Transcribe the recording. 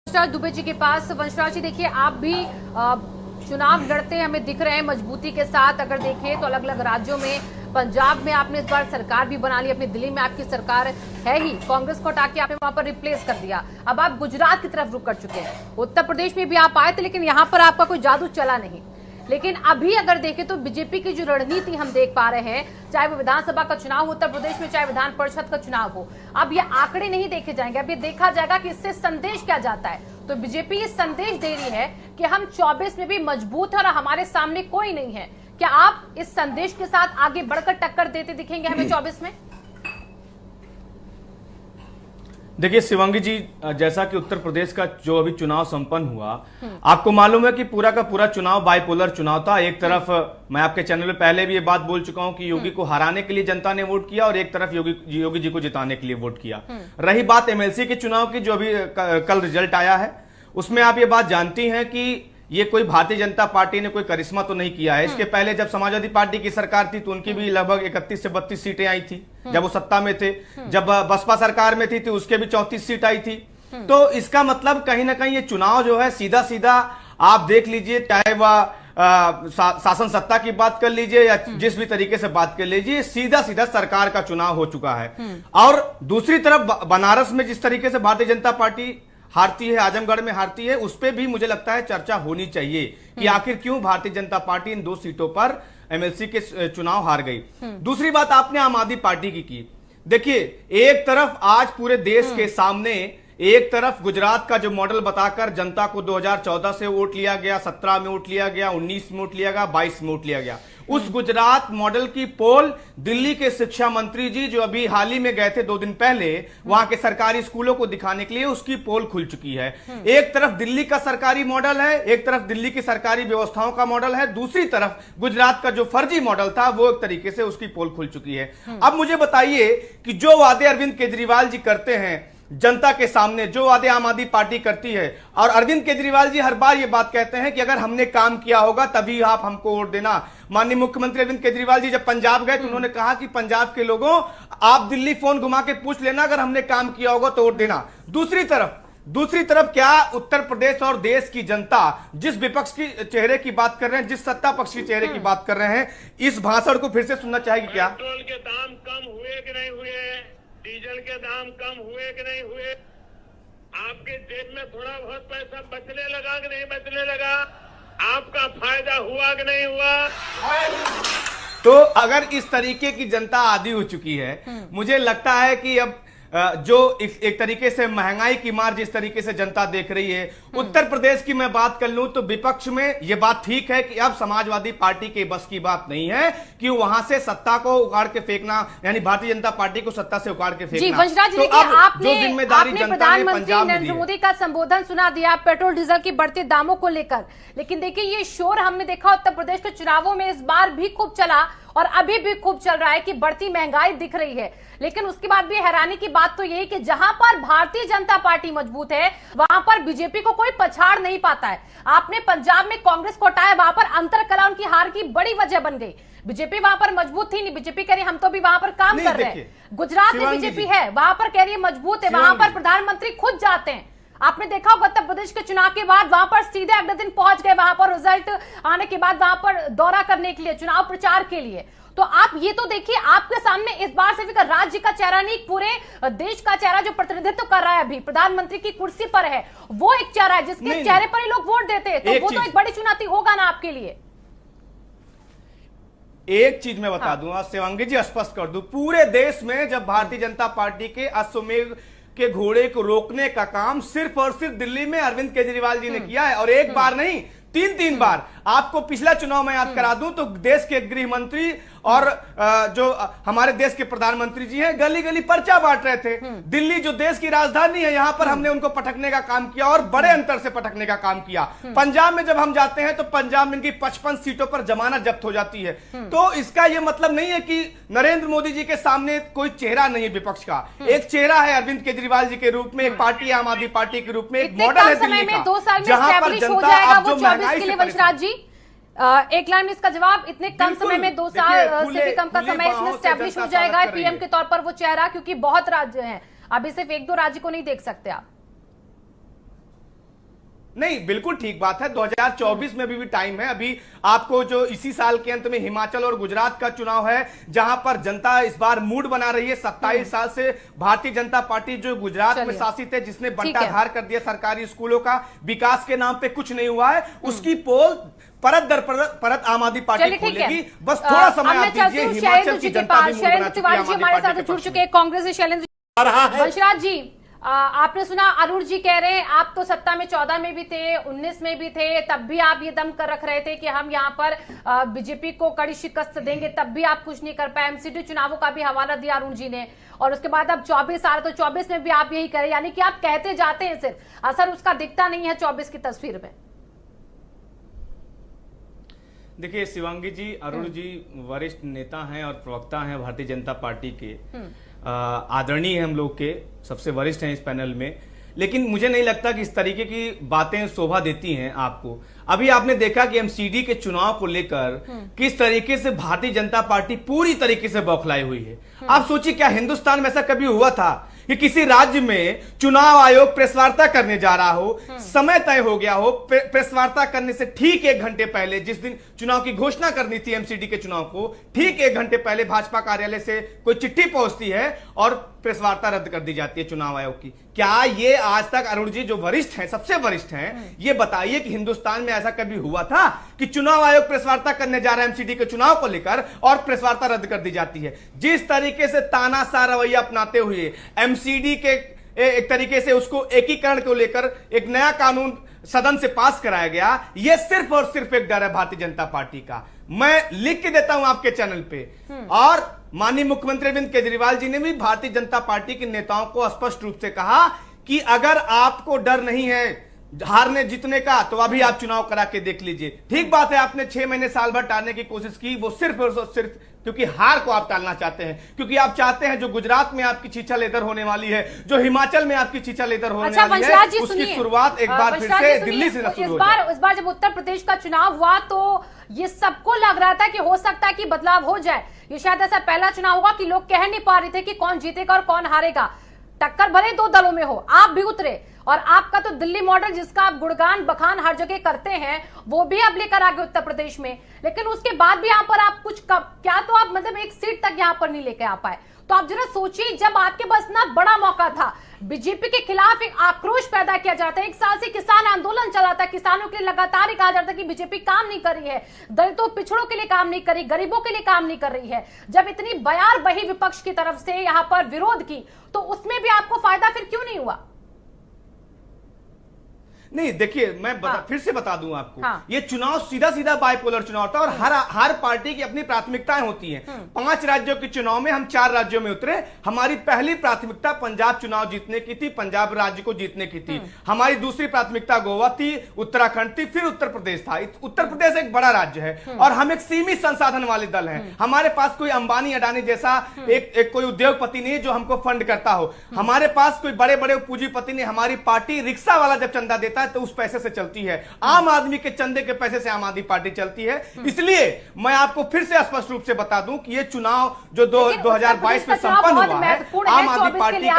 वंशराज दुबे जी के पास। वंशराज जी, देखिए आप भी चुनाव लड़ते हमें दिख रहे हैं मजबूती के साथ। अगर देखें तो अलग अलग राज्यों में, पंजाब में आपने इस बार सरकार भी बना ली, अपनी दिल्ली में आपकी सरकार है ही, कांग्रेस को हटा के आपने वहां पर रिप्लेस कर दिया। अब आप गुजरात की तरफ रुक कर चुके हैं। उत्तर प्रदेश में भी आप आए थे, लेकिन यहां पर आपका कोई जादू चला नहीं। लेकिन अभी अगर देखें तो बीजेपी की जो रणनीति हम देख पा रहे हैं, चाहे वो विधानसभा का चुनाव हो उत्तर प्रदेश में, चाहे विधान परिषद का चुनाव हो, अब ये आंकड़े नहीं देखे जाएंगे। अब ये देखा जाएगा कि इससे संदेश क्या जाता है। तो बीजेपी ये संदेश दे रही है कि हम 24 में भी मजबूत है और हमारे सामने कोई नहीं है। क्या आप इस संदेश के साथ आगे बढ़कर टक्कर देते दिखेंगे हमें 24 में? देखिए शिवांगी जी, जैसा कि उत्तर प्रदेश का जो अभी चुनाव संपन्न हुआ, आपको मालूम है कि पूरा का पूरा चुनाव बाइपोलर चुनाव था। एक तरफ मैं आपके चैनल में पहले भी ये बात बोल चुका हूं कि योगी को हराने के लिए जनता ने वोट किया और एक तरफ योगी जी को जिताने के लिए वोट किया। रही बात एमएलसी के चुनाव की, जो अभी कल रिजल्ट आया है, उसमें आप ये बात जानती हैं कि ये कोई भारतीय जनता पार्टी ने कोई करिश्मा तो नहीं किया है। इसके पहले जब समाजवादी पार्टी की सरकार थी तो उनकी भी लगभग 31 से 32 सीटें आई थी जब वो सत्ता में थे। जब बसपा सरकार में थी तो उसके भी 34 सीट आई थी। तो इसका मतलब कहीं ना कहीं ये चुनाव जो है सीधा सीधा आप देख लीजिए, चाहे वह शासन सत्ता की बात कर लीजिए या जिस भी तरीके से बात कर लीजिए, सीधा सीधा सरकार का चुनाव हो चुका है। और दूसरी तरफ बनारस में जिस तरीके से भारतीय जनता पार्टी हारती है, आजमगढ़ में हारती है, उस पर भी मुझे लगता है चर्चा होनी चाहिए कि आखिर क्यों भारतीय जनता पार्टी इन 2 सीटों पर एमएलसी के चुनाव हार गई। दूसरी बात आपने आम आदमी पार्टी की। देखिए, एक तरफ आज पूरे देश के सामने, एक तरफ गुजरात का जो मॉडल बताकर जनता को 2014 से वोट लिया गया, 17 में वोट लिया गया, 19 में वोट लिया गया, 22 में वोट लिया गया। उस गुजरात मॉडल की पोल दिल्ली के शिक्षा मंत्री जी जो अभी हाल ही में गए थे 2 दिन पहले वहां के सरकारी स्कूलों को दिखाने के लिए, उसकी पोल खुल चुकी है। एक तरफ दिल्ली का सरकारी मॉडल है, एक तरफ दिल्ली की सरकारी व्यवस्थाओं का मॉडल है, दूसरी तरफ गुजरात का जो फर्जी मॉडल था वो एक तरीके से उसकी पोल खुल चुकी है। अब मुझे बताइए कि जो वादे अरविंद केजरीवाल जी करते हैं जनता के सामने, जो वादे आम आदमी पार्टी करती है, और अरविंद केजरीवाल जी हर बार ये बात कहते हैं कि अगर हमने काम किया होगा तभी आप हमको वोट देना। माननीय मुख्यमंत्री अरविंद केजरीवाल जी जब पंजाब गए तो उन्होंने कहा कि पंजाब के लोगों, आप दिल्ली फोन घुमा के पूछ लेना, अगर हमने काम किया होगा तो वोट देना। दूसरी तरफ क्या उत्तर प्रदेश और देश की जनता जिस विपक्ष की चेहरे की बात कर रहे हैं, जिस सत्ता पक्ष की चेहरे की बात कर रहे हैं, इस भाषण को फिर से सुनना चाहेगी क्या? पेट्रोल के दाम कम हुए कि नहीं हुए? डीजल के दाम कम हुए कि नहीं हुए? आपके जेब में थोड़ा बहुत पैसा बचने लगा कि नहीं बचने लगा? आपका फायदा हुआ कि नहीं हुआ? तो अगर इस तरीके की जनता आदी हो चुकी है, मुझे लगता है कि अब जो एक तरीके से महंगाई की मार जिस तरीके से जनता देख रही है, उत्तर प्रदेश की मैं बात कर लूं तो विपक्ष में यह बात ठीक है कि अब समाजवादी पार्टी के बस की बात नहीं है कि वहां से सत्ता को उखाड़ के फेंकना, यानी भारतीय जनता पार्टी को सत्ता से उखाड़ के फेंकना। जी वंशराज जी, तो आपने प्रधानमंत्री नरेंद्र मोदी का संबोधन सुना दिया पेट्रोल डीजल की बढ़ते दामों को लेकर, लेकिन देखिए ये शोर हमने देखा उत्तर प्रदेश के चुनावों में इस बार भी खूब चला और अभी भी खूब चल रहा है कि बढ़ती महंगाई दिख रही है। लेकिन उसके बाद भी हैरानी की बात तो यही कि जहां पर भारतीय जनता पार्टी मजबूत है वहां पर बीजेपी को कोई पछाड़ नहीं पाता है। आपने पंजाब में कांग्रेस को हटाया, वहां पर अंतरकलह उनकी हार की बड़ी वजह बन गई। बीजेपी वहां पर मजबूत थी नहीं, बीजेपी कह रही हम तो भी वहां पर काम कर रहे हैं। गुजरात में बीजेपी है, वहां पर कह रही है मजबूत है, वहां पर प्रधानमंत्री खुद जाते हैं। आपने देखा होगा उत्तर प्रदेश के चुनाव के बाद वहां पर सीधे अगले दिन पहुंच गए, वहां पर रिजल्ट आने के बाद वहां पर दौरा करने के लिए, चुनाव प्रचार के लिए। तो आप ये तो देखिए, आपके सामने इस बार सिर्फ राज्य का चेहरा नहीं, पूरे देश का चेहरा जो प्रतिनिधित्व कर रहा है, अभी प्रधानमंत्री की कुर्सी पर है, वो एक चेहरा है जिसके चेहरे पर ही लोग वोट देते हैं। तो वो तो एक बड़ी चुनौती होगा ना आपके लिए। एक चीज मैं बता दूंगा शिवांगी जी, स्पष्ट कर दूं, पूरे देश में जब भारतीय जनता पार्टी के अश्वमेध के घोड़े को रोकने का काम सिर्फ और सिर्फ दिल्ली में अरविंद केजरीवाल जी ने किया है, और एक बार नहीं 3 बार। आपको पिछला चुनाव में याद करा दूं तो देश के गृह मंत्री और जो हमारे देश के प्रधानमंत्री जी हैं, गली गली पर्चा बांट रहे थे। दिल्ली जो देश की राजधानी है, यहां पर हमने उनको पटकने का काम किया और बड़े अंतर से पटकने का काम किया। पंजाब में जब हम जाते हैं तो पंजाब में इनकी 55 सीटों पर जमानत जब्त हो जाती है। तो इसका यह मतलब नहीं है कि नरेंद्र मोदी जी के सामने कोई चेहरा नहीं है विपक्ष का। एक चेहरा है अरविंद केजरीवाल जी के रूप में, एक पार्टी आम आदमी पार्टी के रूप में, एक मॉडल है दिल्ली का, जहां पर जनता अब जो महंगाई से वंशराज जी एक लाइन में इसका जवाब, इतने कम समय में 2 साल से भी कम का समय इसमें स्टैब्लिश हो जाएगा पीएम के तौर पर वो चेहरा, क्योंकि बहुत राज्य हैं, अभी सिर्फ 1-2 राज्य को नहीं देख सकते आप। नहीं, बिल्कुल ठीक बात है। 2024 में भी टाइम है। अभी आपको जो इसी साल के अंत में हिमाचल और गुजरात का चुनाव है, जहां पर जनता इस बार मूड बना रही है। 27 साल से भारतीय जनता पार्टी जो गुजरात में शासित है, जिसने बंटाधार कर दिया सरकारी स्कूलों का, विकास के नाम पे कुछ नहीं हुआ है, उसकी पोल परत दर परत आम आदमी पार्टी खोलेगी। बस थोड़ा समय आप दीजिए। हिमाचल की जनता भी मूड बना चुकी है। हमारे साथ जुड़ चुके हैं कांग्रेस से शैलेंद्र वंशराज जी। आपने सुना अरुण जी कह रहे हैं आप तो सत्ता में 14 में भी थे, 19 में भी थे, तब भी आप ये दम कर रख रहे थे कि हम यहाँ पर बीजेपी को कड़ी शिकस्त देंगे, तब भी आप कुछ नहीं कर पाए। एमसीडी चुनावों का भी हवाला दिया अरुण जी ने, और उसके बाद अब 24 आ रहे तो 24 में भी आप यही करें, यानी कि आप कहते जाते हैं, सिर्फ असर उसका दिखता नहीं है 24 की तस्वीर में। देखिए शिवांगी जी, अरुण जी वरिष्ठ नेता हैं और प्रवक्ता हैं भारतीय जनता पार्टी के, आदरणीय हम लोग के, सबसे वरिष्ठ हैं इस पैनल में। लेकिन मुझे नहीं लगता कि इस तरीके की बातें शोभा देती हैं आपको। अभी आपने देखा कि एमसीडी के चुनाव को लेकर किस तरीके से भारतीय जनता पार्टी पूरी तरीके से बौखलाई हुई है। आप सोचिए, क्या हिंदुस्तान में ऐसा कभी हुआ था कि किसी राज्य में चुनाव आयोग प्रेस वार्ता करने जा रहा हो, समय तय हो गया हो, प्रेस वार्ता करने से ठीक 1 घंटे पहले, जिस दिन चुनाव की घोषणा करनी थी एमसीडी के चुनाव को, ठीक 1 घंटे पहले भाजपा कार्यालय से कोई चिट्ठी पहुंचती है और प्रेस वार्ता रद्द कर दी जाती है चुनाव आयोग की। क्या ये आज तक अरुण जी जो वरिष्ठ हैं, सबसे वरिष्ठ हैं, ये बताइए कि हिंदुस्तान में ऐसा कभी हुआ था कि चुनाव आयोग प्रेस वार्ता करने जा रहा है एमसीडी के चुनाव को लेकर और प्रेस वार्ता रद्द कर दी जाती है? जिस तरीके से तानाशाह रवैया अपनाते हुए एमसीडी के एक तरीके से उसको एकीकरण को लेकर एक नया कानून सदन से पास कराया गया, यह सिर्फ और सिर्फ एक डर है भारतीय जनता पार्टी का। मैं लिख के देता हूं आपके चैनल पे, और माननीय मुख्यमंत्री अरविंद केजरीवाल जी ने भी भारतीय जनता पार्टी के नेताओं को स्पष्ट रूप से कहा कि अगर आपको डर नहीं है हारने जीतने का, तो अभी आप चुनाव करा के देख लीजिए। ठीक बात है, आपने 6 महीने साल भर टालने की कोशिश की, वो सिर्फ और सिर्फ क्योंकि हार को आप टालना चाहते हैं, क्योंकि आप चाहते हैं जो गुजरात में आपकी छीछा लेदर होने वाली है, जो हिमाचल में आपकी छीछा लेदर होने वाली है, उसकी शुरुआत एक बार फिर से दिल्ली से शुरू हो जाए। इस बार जब उत्तर प्रदेश का चुनाव हुआ तो ये सबको लग रहा था कि हो सकता है कि बदलाव हो जाए। ये शायद ऐसा पहला चुनाव होगा कि लोग कह नहीं पा रहे थे कि कौन जीतेगा और कौन हारेगा। टक्कर भले 2 दलों में हो, आप भी उतरे, और आपका तो दिल्ली मॉडल जिसका आप गुणगान बखान हर जगह करते हैं, वो भी अब लेकर आ गए उत्तर प्रदेश में। लेकिन उसके बाद भी यहाँ पर आप कुछ क्या तो आप मतलब 1 सीट तक यहाँ पर नहीं लेके आ पाए। तो आप जरा सोचिए, जब आपके पास इतना बड़ा मौका था, बीजेपी के खिलाफ एक आक्रोश पैदा किया जाता है, 1 साल से किसान आंदोलन चला था, किसानों के लिए लगातार कहा जाता है कि बीजेपी काम नहीं कर रही है, दलितों पिछड़ों के लिए काम नहीं कर रही, गरीबों के लिए काम नहीं कर रही है। जब इतनी बयार बही विपक्ष की तरफ से यहाँ पर विरोध की, तो उसमें भी आपको फायदा फिर क्यों नहीं हुआ? नहीं देखिए, मैं फिर से बता दूं आपको, ये चुनाव सीधा सीधा बाइपोलर चुनाव था, और हर पार्टी की अपनी प्राथमिकताएं होती हैं। 5 राज्यों के चुनाव में हम 4 राज्यों में उतरे। हमारी पहली प्राथमिकता पंजाब चुनाव जीतने की थी, पंजाब राज्य को जीतने की थी। हमारी दूसरी प्राथमिकता गोवा थी, उत्तराखंड थी, फिर उत्तर प्रदेश था। उत्तर प्रदेश एक बड़ा राज्य है और हम एक सीमित संसाधन वाले दल हैं। हमारे पास कोई अंबानी अडानी जैसा एक कोई उद्योगपति नहीं है जो हमको फंड करता हो। हमारे पास कोई बड़े बड़े पूंजीपति नहीं। हमारी पार्टी रिक्शा वाला जब चंदा देता है तो उस पैसे से चलती है, आम आदमी के चंदे के पैसे से आम आदमी पार्टी चलती है। इसलिए मैं आपको फिर से स्पष्ट रूप से बता दूं कि ये चुनाव जो 2022 में संपन्न हुआ है, आम आदमी पार्टी का